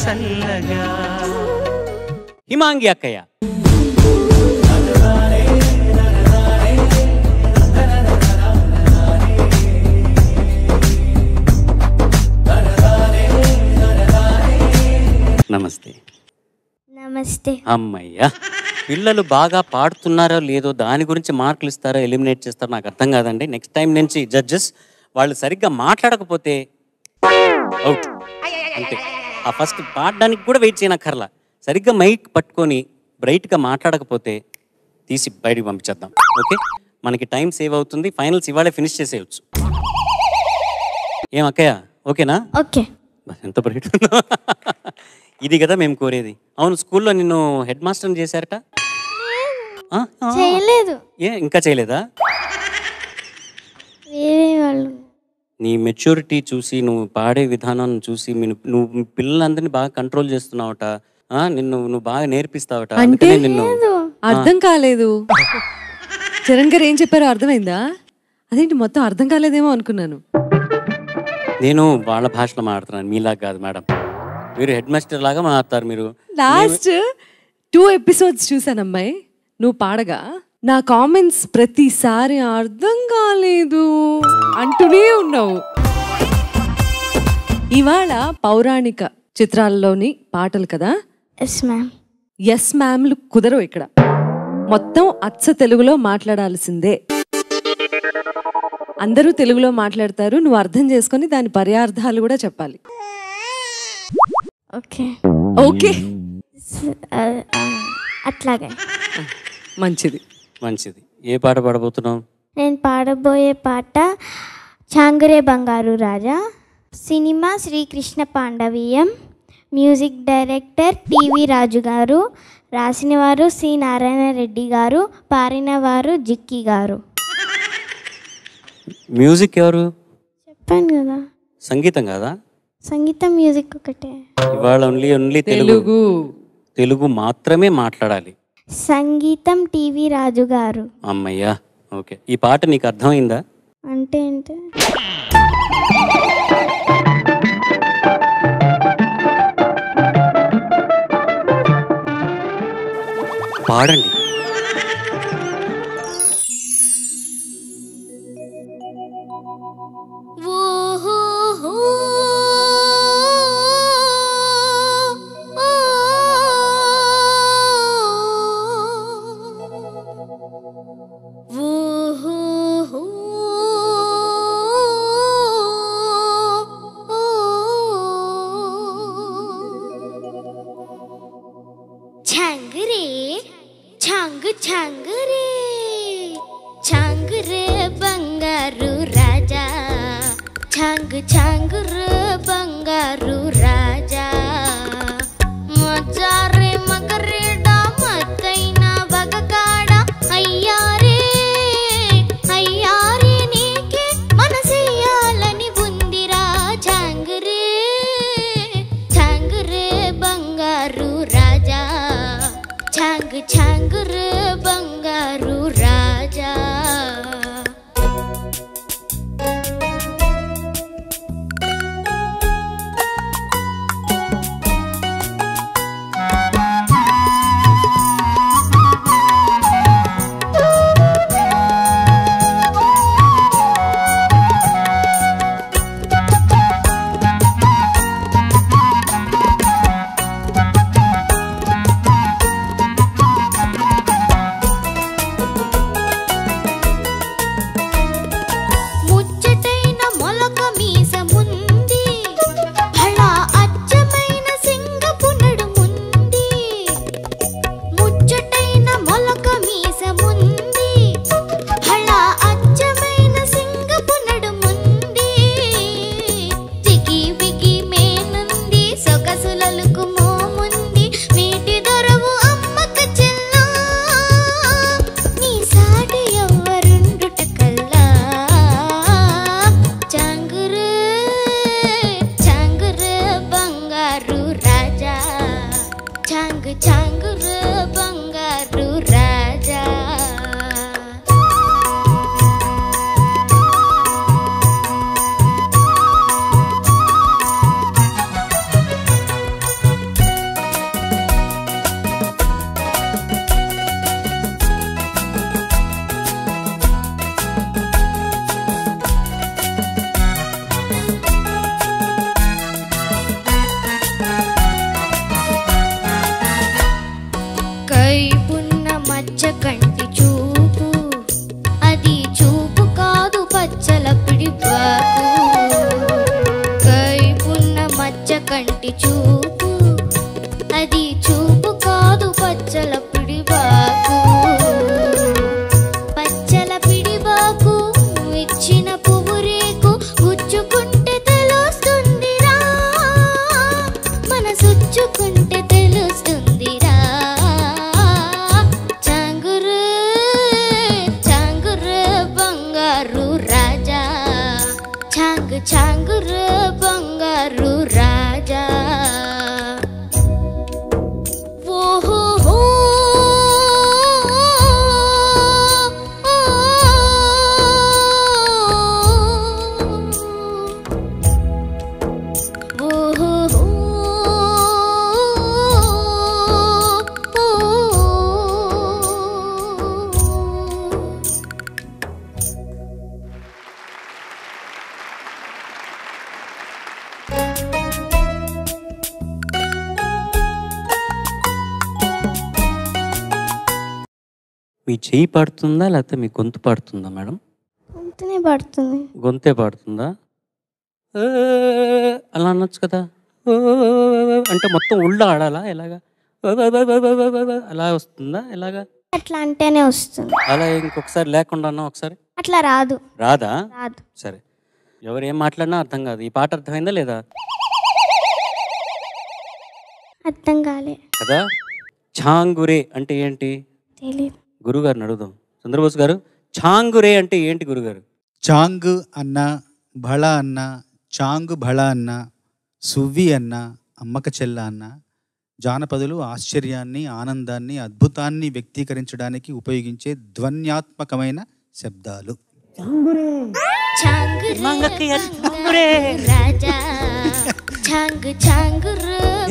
చల్లగా. హిమాంగి అక్కయ్య. నమస్తే. నమస్తే. అమ్మయ్యా, పిల్లలు బాగా పాడుతున్నారో లేదో దాని గురించి మార్కులు ఇస్తారో ఎలిమినేట్ చేస్తారో నాకు అర్థం కాదండి. నెక్స్ట్ టైం నుంచి జడ్జెస్ వాళ్ళు సరిగ్గా మాట్లాడకపోతే అవుట్ అంతే. ఆ ఫస్ట్ పాడడానికి కూడా వెయిట్ చేయనక్కర్లా, సరిగ్గా మైక్ పట్టుకొని బ్రైట్గా మాట్లాడకపోతే తీసి బయటికి పంపించేద్దాం. ఓకే, మనకి టైం సేవ్ అవుతుంది. ఫైనల్స్ ఇవాళే ఫినిష్ చేసేయచ్చు. ఏం అక్కయ్య, ఓకేనా? ఓకే. ఎంత బ్రైట్ ఇది కదా మేము కోరేది. అవును, స్కూల్లో నిన్ను హెడ్ మాస్టర్ చేశారట? చేయలేదు. ఏ ఇంకా చేయలేదా? వేరే వాళ్ళు. నీ మెచ్యూరిటీ చూసి, నువ్వు పాడే విధానం చూసి నువ్వు పిల్లలందరినీ బాగా కంట్రోల్ చేస్తున్నావట. నువ్వు బాగా నేర్పిస్తావట. అంటే నిన్ను అర్థం కాలేదు. చరణ్ గారు ఏం చెప్పారో అర్థమైందా? అదేంటి మొత్తం అర్థం కాలేదేమో అనుకున్నాను. నేను వాళ్ళ భాషలో మాట్లాడుతున్నాను, మీలా కాదు మేడం. మీరు హెడ్ మాస్టర్ లాగా మాట్లాడతారు మీరు. లాస్ట్ 2 episodes చూసాను అమ్మాయి, నువ్వు పాడగా నా కామెంట్స్ ప్రతిసారి అర్థం కాలేదు అంటూనే ఉన్నావు. ఇవాళ పౌరాణిక చిత్రాల్లోని పాటలు కదా? Yes ma'am. ఎస్ మ్యామ్లు కుదరవు ఇక్కడ. మొత్తం అచ్చ తెలుగులో మాట్లాడాల్సిందే. అందరూ తెలుగులో మాట్లాడతారు, నువ్వు అర్థం చేసుకొని దాని పర్యార్థాలు కూడా చెప్పాలి. ఓకే ఓకే, అట్లాగే. మంచిది మంచిది. ఏ పాట పాడబోతున్నావు? నేను పాడబోయే పాట చాంగురే బంగారు రాజా. సినిమా Srikrishna Pandaviyam. Music director T V Raju garu. రాసినవారు సి నారాయణ రెడ్డి గారు. పాడినవారు జిక్కి గారు. మ్యూజిక్ ఎవరు? చెప్పాను కదా, సంగీతం కాదా? సంగీతం మ్యూజిక్ ఒకటే. ఇవాళ ఓన్లీ తెలుగు మాత్రమే మాట్లాడాలి. సంగీతం టీవీ రాజు గారు. అమ్మయ్యా, ఓకే. ఈ పాట నీకు అర్థమైందా? అంటే ఏంటి? పాడండి. మచ్చ కంటి చూపు అది చూపు కాదు పచ్చల పిడిపాకు కైపున్న మచ్చ కంటి చూపు అది చూపు కాదు పచ్చల పిడిపాకు పచ్చల పిడిపాకు ఇచ్చిన పువ్వు రేకు గుచ్చుకుంటే తెలుస్తుందిరా మనసుచ్చుకుంటే తెలుస్తుందిరా చాంగురు చాంగురు బంగారు రాజా చాంగురు బంగారు రాజా ఓహో మీ చెయ్యి పాడుతుందా లేకపోతే మీ గొంతు పాడుతుందా మేడం? గొంతునే పడుతుంది. గొంతే పాడుతుందా? అలా అనొచ్చు కదా. అంటే మొత్తం ఉళ్ళు ఆడాలా ఎలాగా? అలా వస్తుందా ఎలాగా? అట్లా అంటేనే వస్తుంది. అలా ఇంకొకసారి లేకుండా ఒకసారి అట్లా రాదు. రాదా? రాదు. సరే, ఎవరు ఏం మాట్లాడినా అర్థం కాదు. ఈ పాట అర్థమైందా లేదా అర్థం కాలే కదా? ఛాంగురే అంటే ఏంటి తెలీదు. గురుగారిని అడుగుదాం. చంద్రబోస్ గారు, ఛాంగురే అంటే ఏంటి గురుగారు? చాంగ్ అన్న, భళ అన్న, చాంగు భళ అన్న, సువ్వి అన్న, అమ్మక చెల్ల అన్న జానపదులు ఆశ్చర్యాన్ని, ఆనందాన్ని, అద్భుతాన్ని వ్యక్తీకరించడానికి ఉపయోగించే ధ్వన్యాత్మకమైన శబ్దాలు.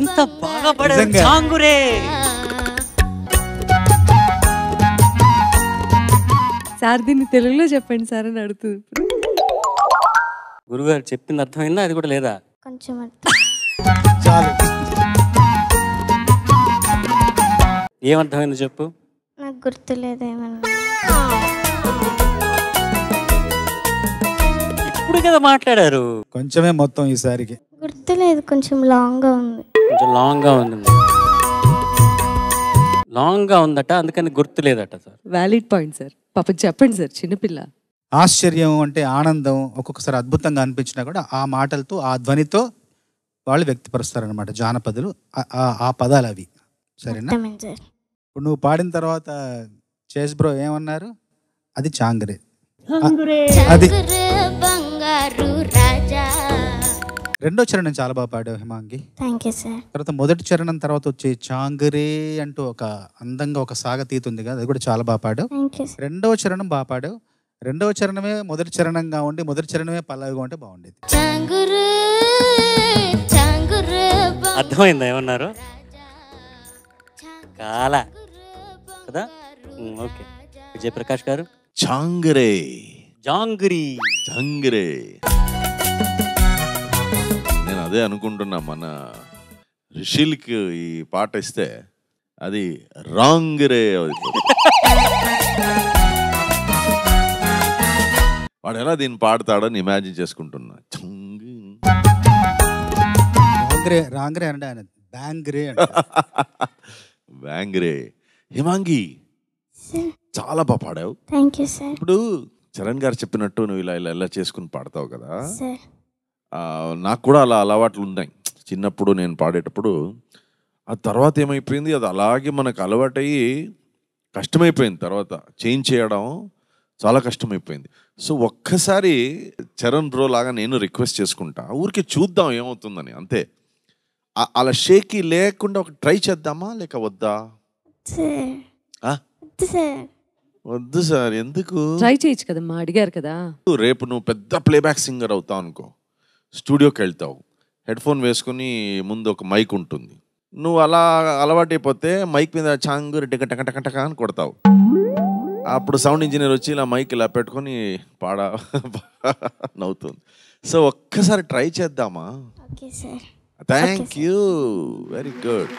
ఎంత బాగా పడారు ఛాంగురే. సార్ దీన్ని తెలుగులో చెప్పండి సార్ అని అడుగుతుంది. గురుగారు చెప్పింది అర్థమైందా? అది కూడా లేదా? కొంచెం అర్థం. చాలు. ఏమర్థమైంది చెప్పు. నాకు గుర్తులేదేమన్నా. ఇప్పుడు కదా మాట్లాడారు. కొంచెమే మొత్తం ఈసారికి. గుర్తులేదు, కొంచెం లాంగ్గా ఉంది. కొంచెం లాంగ్గా ఉంది. లాంగ్గా ఉందట, అందుకని గుర్తులేదట సార్. Valid point sir. పాప చెప్పండి సార్, చిన్నపిల్ల. ఆశ్చర్యం అంటే ఆనందం, ఒక్కొక్కసారి అద్భుతంగా అనిపించినా కూడా ఆ మాటలతో, ఆ ధ్వనితో వాళ్ళు వ్యక్తపరుస్తారనమాట జానపదులు. ఆ పదాలు అవి. సరేనా? ఇప్పుడు నువ్వు పాడిన తర్వాత చేస్ బ్రో ఏమన్నారు? అది చాంగురే. అది రెండో చరణం చాలా బాగా పాడావు హిమాంగి. Thank you sir. తర్వాత మొదటి చరణం తర్వాత వచ్చే చాంగురే అంటూ ఒక అందంగా ఒక సాగతీత ఉంది కదా, అది కూడా చాలా బాగా పాడావు. రెండవ చరణం బాగా పాడావు. రెండవ చరణమే మొదటి చరణంగా ఉండి మొదటి చరణమే పల్లవిగా ఉంటే బాగుండేది. అర్థమైందా ఏమన్నారు? కాలా కదా? ఓకే. విజయప్రకాష్ గారు, చాంగురే. జాంగ్రీ. జాంగురే. నేను అదే అనుకుంటున్నా, మన రిషిల్కి ఈ పాట ఇస్తే అది రాంగురే అవుతుంది. వాడు ఎలా దీన్ని పాడతాడని ఇమాజిన్ చేసుకుంటున్నా. రాంగ్రే అంటే ఆయన బ్యాంగ్రే బ్యాంగ్రే. హిమాంగి చాలా బాగా పాడావు. Thank you sir. ఇప్పుడు చరణ్ గారు చెప్పినట్టు నువ్వు ఇలా ఇలా ఇలా చేసుకుని పాడతావు కదా. నాకు కూడా అలా అలవాట్లు ఉన్నాయి. చిన్నప్పుడు నేను పాడేటప్పుడు ఆ తర్వాత ఏమైపోయింది, అది అలాగే మనకు అలవాటయ్యి కష్టమైపోయింది. తర్వాత చేంజ్ చేయడం చాలా కష్టమైపోయింది. సో ఒక్కసారి చరణ్ బ్రో లాగా నేను రిక్వెస్ట్ చేసుకుంటా, ఊరికి చూద్దాం ఏమవుతుందని, అంతే. అలా షేకి లేకుండా ఒక ట్రై చేద్దామా లేక వద్దా? వద్దు సార్. ఎందుకు? ట్రై చేయొచ్చు కదమ్మా, అడిగారు కదా. రేపు నువ్వు పెద్ద ప్లేబ్యాక్ సింగర్ అవుతావు అనుకో, స్టూడియోకి వెళ్తావు, హెడ్ ఫోన్ వేసుకుని ముందు ఒక మైక్ ఉంటుంది. నువ్వు అలా అలవాటైపోతే మైక్ మీద చాంగురు టక టక టక టక అని కొడతావు. అప్పుడు సౌండ్ ఇంజనీర్ వచ్చి ఇలా మైక్ ఇలా పెట్టుకొని నవ్వుతుంది. సో ఒక్కసారి ట్రై చేద్దామా? Okay sir. Thank you, very good.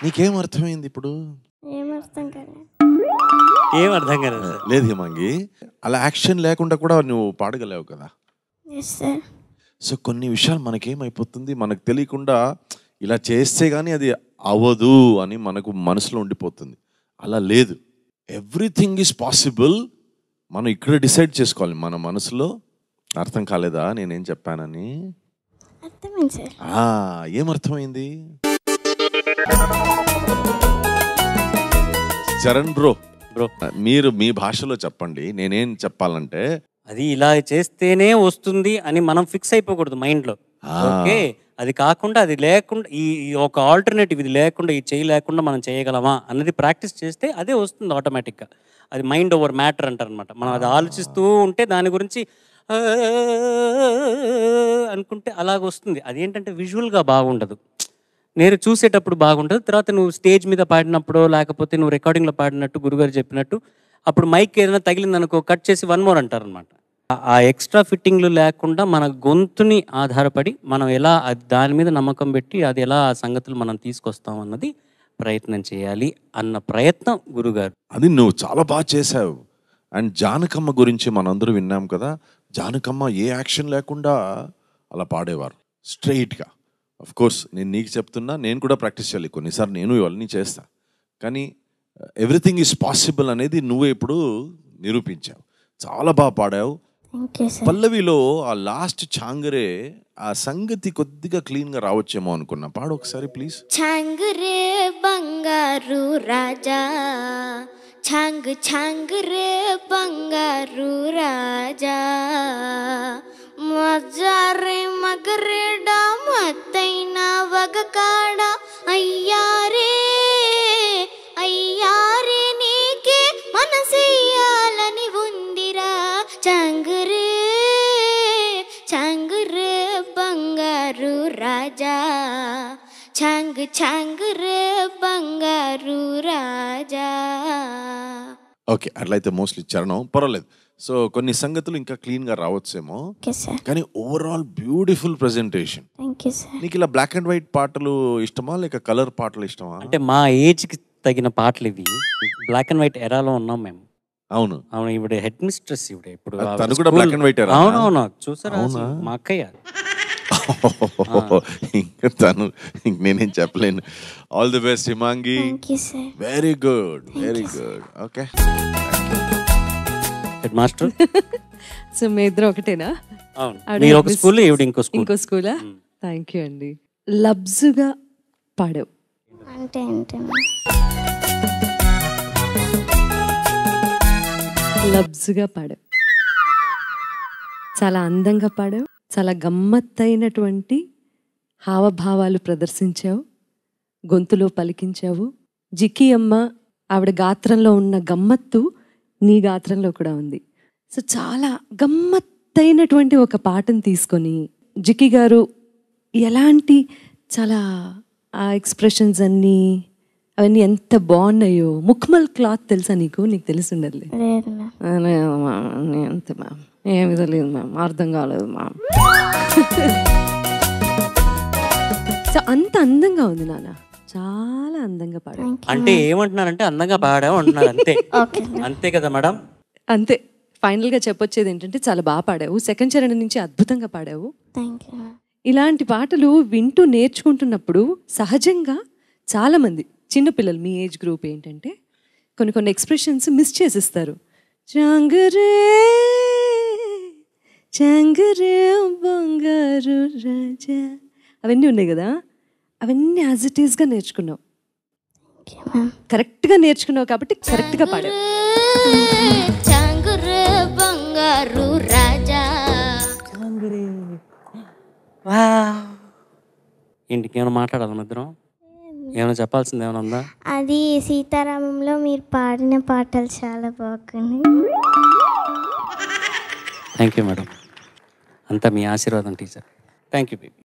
నీకేం అర్థమైంది ఇప్పుడు? ఏమర్థం కాలేదు. ఏం అర్థం కాలేదు సార్. లేదు హిమాంగి, అలా యాక్షన్ లేకుండా కూడా నువ్వు పాడగలేవు కదా. Yes sir. సో కొన్ని విషయాలు మనకేమైపోతుంది, మనకు తెలియకుండా ఇలా చేస్తే కానీ అది అవ్వదు అని మనకు మనసులో ఉండిపోతుంది. అలా లేదు, ఎవ్రీథింగ్ ఈజ్ పాసిబుల్. మనం ఇక్కడ డిసైడ్ చేసుకోవాలి మన మనసులో. అర్థం కాలేదా నేనేం చెప్పానని? అర్థమైంది సార్. ఏమర్థమైంది? చరణ్ బ్రో, మీరు మీ భాషలో చెప్పండి. నేనేం చెప్పాలంటే అది ఇలా చేస్తేనే వస్తుంది అని మనం ఫిక్స్ అయిపోకూడదు మైండ్లో. ఓకే, అది కాకుండా అది లేకుండా ఈ ఒక ఆల్టర్నేటివ్ ఇది లేకుండా, ఈ చేయి లేకుండా మనం చేయగలమా అన్నది ప్రాక్టీస్ చేస్తే అదే వస్తుంది ఆటోమేటిక్గా. అది మైండ్ ఓవర్ మ్యాటర్ అంటారు అనమాట. మనం అది ఆలోచిస్తూ ఉంటే దాని గురించి అనుకుంటే అలాగ వస్తుంది. అదేంటంటే విజువల్గా బాగుండదు, నేను చూసేటప్పుడు బాగుంటుంది. తర్వాత నువ్వు స్టేజ్ మీద పాడినప్పుడు లేకపోతే నువ్వు రికార్డింగ్లో పాడినట్టు గురుగారు చెప్పినట్టు అప్పుడు మైక్ ఏదైనా తగిలిందనుకో కట్ చేసి 1 more అంటారనమాట. ఆ ఎక్స్ట్రా ఫిట్టింగ్లు లేకుండా మన గొంతుని ఆధారపడి మనం ఎలా దాని మీద నమ్మకం పెట్టి అది ఎలా ఆ సంగతులు మనం తీసుకొస్తాం అన్నది ప్రయత్నం చేయాలి అన్న ప్రయత్నం గురుగారు. అది నువ్వు చాలా బాగా చేసావు. అండ్ జానకమ్మ గురించి మనందరూ విన్నాం కదా. జానకమ్మ ఏ యాక్షన్ లేకుండా అలా పాడేవారు స్ట్రెయిట్గా. అఫ్ కోర్స్ నేను నీకు చెప్తున్నా, నేను కూడా ప్రాక్టీస్ చేయాలి కొన్నిసార్లు, నేను ఇవన్నీ చేస్తా. కానీ ఎవ్రీథింగ్ ఈజ్ పాసిబుల్ అనేది నువ్వే ఇప్పుడు నిరూపించావు. చాలా బాగా పాడావు. పల్లవిలో ఆ లాస్ట్ ఛాంగరే ఆ సంగతి కొద్దిగా క్లీన్గా రావచ్చేమో అనుకున్నా. పాడు ఒకసారి ప్లీజ్. ఛాంగరే బంగారు రాజా, ఛాంగ్ ఛాంగ్ రే బంగారు రాజా, మజారే మగరేడా మత్తైన వగకాడ అయ్యారే అయ్యారే నీకే మనసెయ్యాలని ఉందిరా. ఛాంగరే ఛాంగరే బంగారు రాజా, ఛాంగ్ ఛాంగ్ రే బంగారు రాజా. ఓకే, అట్లయితే మోస్ట్లీ చరణం పర్వాలేదు. సో కొన్ని సంగతులు ఇంకా క్లీన్ గా రావచ్చేమో, కానీ ఓవరాల్ బ్యూటిఫుల్ ప్రెజెంటేషన్. నీకు ఇలా బ్లాక్ అండ్ వైట్ పాటలు ఇష్టమా లేక కలర్ పాటలు ఇష్టమా? అంటే మా ఏజ్ కి తగిన పాటలు ఇవి. బ్లాక్ అండ్ వైట్ ఎరాలో ఉన్నాం మేము. అవును అవును, ఇప్పుడు హెడ్ మిస్ట్రెస్ ఇప్పుడు ఇప్పుడు తను కూడా బ్లాక్ అండ్ వైట్ ఎరా. అవునవును, చూసారా మా అక్కయ్య. ఇంకా తను నేనేం చెప్పలేను. All the best Himangi. Very good, very good. Okay head master. So మీ ఇద్దరు ఒకటేనా? అవును, మీరు ఒక స్కూల్, ఈవిడ ఇంకో స్కూల్. ఇంకో స్కూలా? థ్యాంక్ యూ అండి. లబ్జుగా పాడావు అంటే లబ్జుగా పాడావు, చాలా అందంగా పాడావు, చాలా గమ్మత్తైనటువంటి హావభావాలు ప్రదర్శించావు, గొంతులో పలికించావు. జిక్కి అమ్మ ఆవిడ గాత్రంలో ఉన్న గమ్మత్తు నీ గాత్రంలో కూడా ఉంది. సో చాలా గమ్మత్తైనటువంటి ఒక పాటను తీసుకొని జిక్కి గారు ఎలాంటి చాలా ఆ ఎక్స్ప్రెషన్స్ అన్నీ అవన్నీ ఎంత బాగున్నాయో. ముక్మల్ క్లాత్ తెలుసా నీకు? నీకు తెలిసి ఉండాలి. అంతే మ్యామ్, ఏమి తెలియదు మ్యామ్, అర్థం కాలేదు మ్యామ్. సో అంత అందంగా ఉంది నాన్న, చాలా అందంగా పాడావు. అంటే ఏమంటున్నారంటే అందంగా పాడావు అంటున్నారు, అంతే. అంతే కదా మేడం? అంతే. ఫైనల్గా చెప్పొచ్చేది ఏంటంటే చాలా బాగా పాడావు. సెకండ్ చరణం నుంచి అద్భుతంగా పాడావు. ఇలాంటి పాటలు వింటూ నేర్చుకుంటున్నప్పుడు సహజంగా చాలామంది చిన్నపిల్లలు మీ ఏజ్ గ్రూప్ ఏంటంటే కొన్ని కొన్ని ఎక్స్ప్రెషన్స్ మిస్ చేసేస్తారు. చాంగరే చాంగరే బంగారు రాజా అవన్నీ ఉన్నాయి కదా, అవన్నీ యాజ్ ఇట్ ఈస్గా నేర్చుకున్నావు. కరెక్ట్గా నేర్చుకున్నావు కాబట్టి కరెక్ట్గా పాడావు. చాంగరే బంగారు రాజా. ఇంటికి ఏమైనా మాట్లాడాలి మధ్యలో? ఏమైనా చెప్పాల్సింది ఏమైనా ఉందా? అది సీతారామంలో మీరు పాడిన పాటలు చాలా బాగున్నాయి. థ్యాంక్ యూ మేడం, అంతా మీ ఆశీర్వాదం టీచర్. Thank you baby.